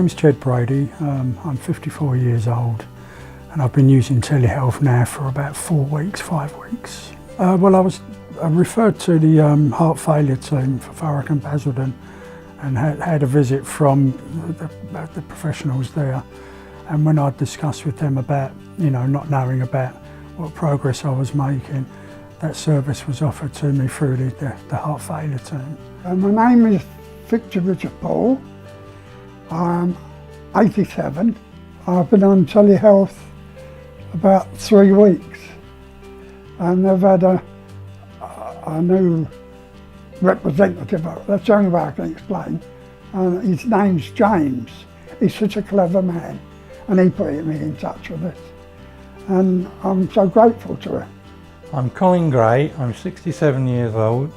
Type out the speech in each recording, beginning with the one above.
name's Jed Brady. I'm 54 years old and I've been using Telehealth now for about 4 weeks, 5 weeks. Well, I was referred to the heart failure team for Thurrock and Basildon and had a visit from the professionals there. And when I discussed with them about, not knowing about what progress I was making, that service was offered to me through the heart failure team. My name is Victor Richard Paul. I'm 87. I've been on Telehealth about 3 weeks and I've had a new representative. That's the only way I can explain. His name's James. He's such a clever man and he put me in touch with us. And I'm so grateful to him. I'm Colin Gray, I'm 67 years old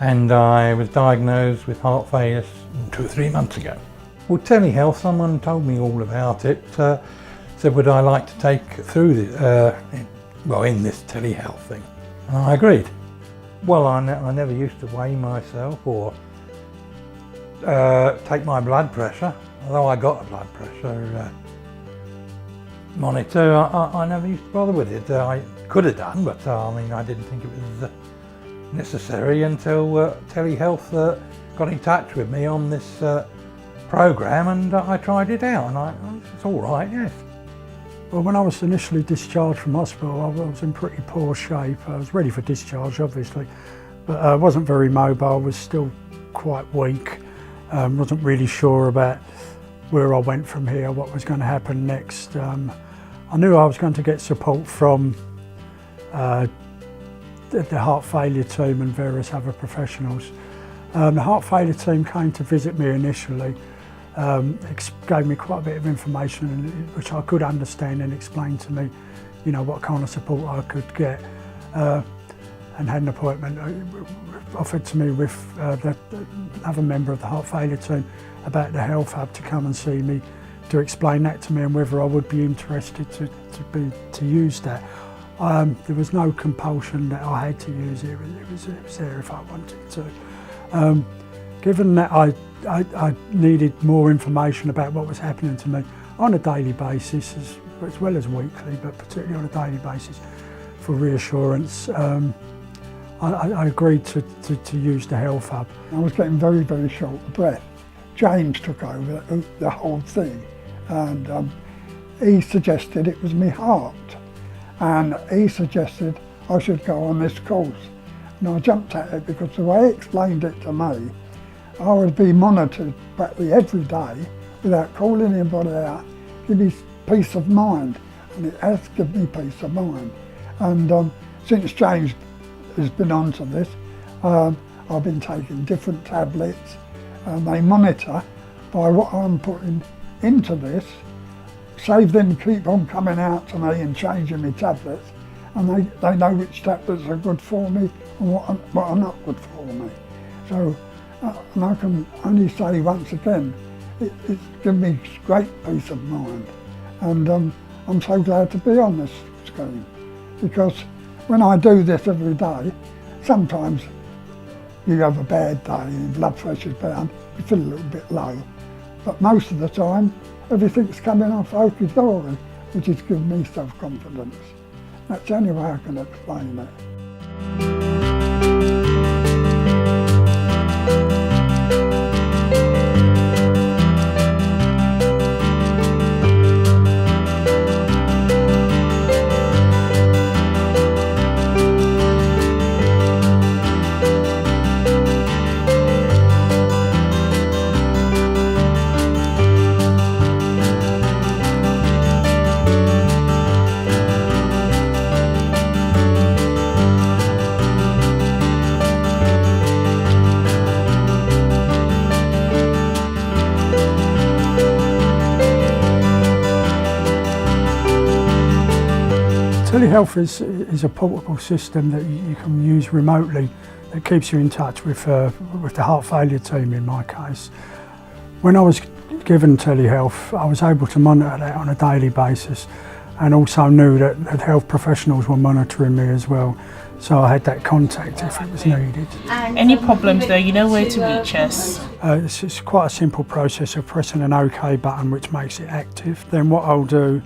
and I was diagnosed with heart failure 2 or 3 months ago. Well, Telehealth, someone told me all about it, said would I like to take through in this Telehealth thing, and I agreed. Well, I never used to weigh myself or take my blood pressure, although I got a blood pressure monitor. I never used to bother with it. I could have done, but I didn't think it was necessary until Telehealth got in touch with me on this program, and I tried it out, and it's all right, yes. Well, when I was initially discharged from hospital, I was in pretty poor shape. I was ready for discharge, obviously, but I wasn't very mobile, was still quite weak, wasn't really sure about where I went from here, what was going to happen next. I knew I was going to get support from the heart failure team and various other professionals. The heart failure team came to visit me initially, gave me quite a bit of information which I could understand and explained to me, what kind of support I could get, and had an appointment offered to me with another member of the heart failure team about the health hub to come and see me, to explain that to me and whether I would be interested to use that. There was no compulsion that I had to use it. It was there if I wanted to. Given that I needed more information about what was happening to me on a daily basis, as well as weekly, but particularly on a daily basis for reassurance, I agreed to use the health hub. I was getting very, very short of breath. James took over the whole thing, and he suggested it was my heart, and he suggested I should go on this course. And I jumped at it because the way he explained it to me, I would be monitored practically every day without calling anybody out, give me peace of mind, and it has given me peace of mind. And since James has been onto this, I've been taking different tablets, and they monitor by what I'm putting into this, save them keep on coming out to me and changing me tablets, and they know which tablets are good for me and what are not good for me. So, and I can only say once again, it's given me great peace of mind, and I'm so glad to be on this scheme, because when I do this every day, sometimes you have a bad day, your blood pressure's down, you feel a little bit low, but most of the time everything's coming off okie-dokie, which has given me self-confidence. That's the only way I can explain it. Telehealth is a portable system that you can use remotely that keeps you in touch with the heart failure team in my case. When I was given Telehealth, I was able to monitor that on a daily basis and also knew that health professionals were monitoring me as well. So I had that contact if it was needed. Any problems though, you know where to reach us. It's quite a simple process of pressing an OK button which makes it active. Then what I'll do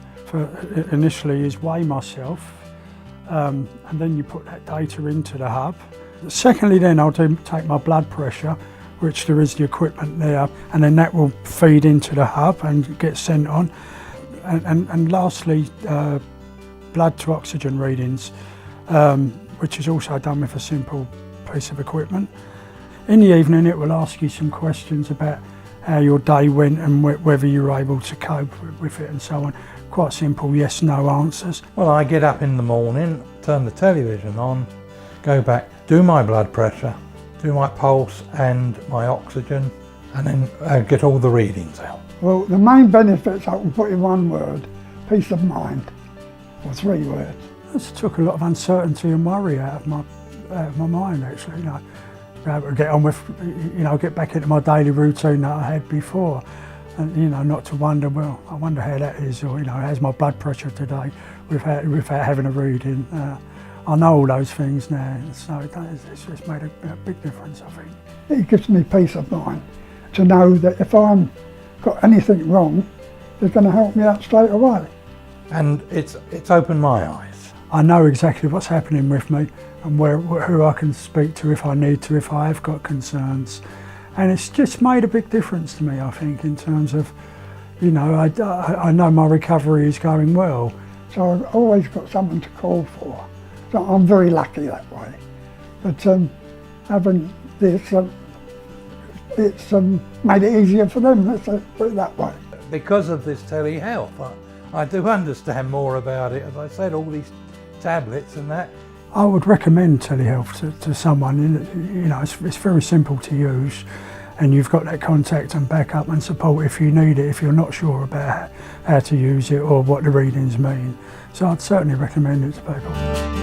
initially is weigh myself, and then you put that data into the hub. Secondly then I'll take my blood pressure, which there is the equipment there, and then that will feed into the hub and get sent on. And lastly, blood to oxygen readings, which is also done with a simple piece of equipment. In the evening it will ask you some questions about how your day went and whether you were able to cope with it and so on. Quite simple yes, no answers. Well, I get up in the morning, turn the television on, go back, do my blood pressure, do my pulse and my oxygen, and then get all the readings out. Well, the main benefits I can put in one word: peace of mind, or 3 words. This took a lot of uncertainty and worry out of my mind actually. You know, be able to get on with, you know, get back into my daily routine that I had before, and you know, not to wonder, well, I wonder how that is, or you know, how's my blood pressure today, without having a reading. I know all those things now, so it's made a big difference, I think. It gives me peace of mind to know that if I'm got anything wrong, they're going to help me out straight away. And it's opened my eyes. I know exactly what's happening with me and who I can speak to if I need to, if I have got concerns. And it's just made a big difference to me, I think, in terms of, you know, I know my recovery is going well. So I've always got someone to call for. So I'm very lucky that way. But having this, it's made it easier for them, let's put it that way. Because of this telehealth, I do understand more about it. As I said, all these tablets and that. I would recommend telehealth to someone. You know, it's very simple to use, and you've got that contact and backup and support if you need it, if you're not sure about how to use it or what the readings mean. So I'd certainly recommend it to people.